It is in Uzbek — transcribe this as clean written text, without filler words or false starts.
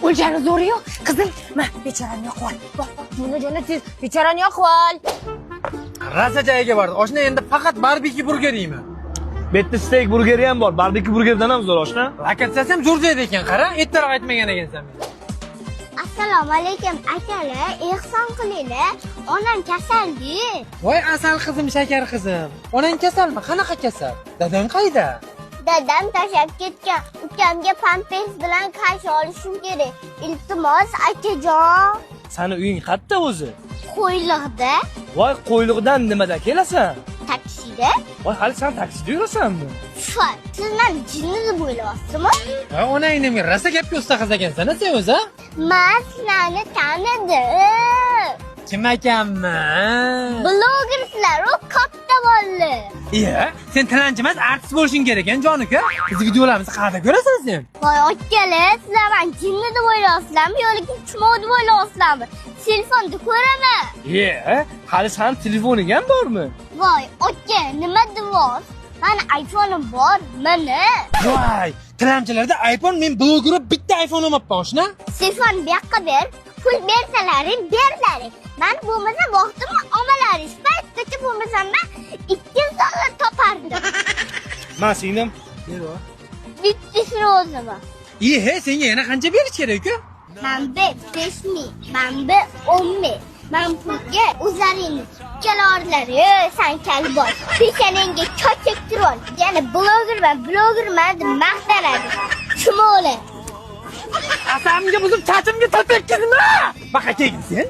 O'ljani zo'ri yo'q. Qizim, ma, bechorani yo'q ol. Bak, buni joni tez, bechorani yo'q ol. Rosa joyiga bordi. Oshna endi faqat barbeki burger yeyman. Bu yerda steak burgeri ham bor. Barbeki burgerdan ham zo'r oshna. Lokatsiyasi ham zo'r joyda ekan, qara. Ertaroq aytmagan ekansan menga. Assalomu alaykum akalar, ehson qilinglar. Onam kasaldi. Voy asal qizim, shakar qizim. Onang kasalmi? Qanaqa kasal? Dadang qayda? Dadam tashlab ketgan. Ukamga pampers bilan qarshi olishim kerak. Iltimos akajon. Sani uying qayerda o'zi? Qo'yliqda, Voy, qo'yliqdan nimadan kelasan? taksida. Voy, hali sen taksida yurasanmi? Fat, siz meni jinni deb o'ylayapsizmi? Voy onangni men rosa gapga usta qiz ekansan, sen o'zi? Men sizlarni tanidim. Kim ekanman? Blogersizlar, u katta bolalar. Iya, sen tilanchi emas, artist bo'lishing kerak ekan, jon-uka. Biz videolarimizni qayerda ko'rasan sen? Voy akalar, sizlar meni jinni deb o'ylayapsizlarmi yoki chumov deb o'ylayapsizlarmi? Telefonda ko'raman. Hali sen telefoning ham bormi? Voy aka, nima deyapsiz? Mani iPhone'im bor, mana. Voy, tilanchilarda iPhone, men bloger bitta iPhone olmabman, oshna. Telefon bu yoqqa ber, pul bersalaring, berlaring. Men bo'lmasa vaqtimni olmalaring. Paytgacha bo'lmasam men $200 topardim. Men singlim. Bittisini o'zim. He, senga yana qancha berish kerak-ku? Manba 5000, manba 10000. Men pulga o'zlaringiz kelarlar, sen kalboy. Peshanangga chochak turol. Yana blogerman deb maqtanadi. Chumoli. Asamga buzib, chachimga tatekkizma. Baqa kelgin sen.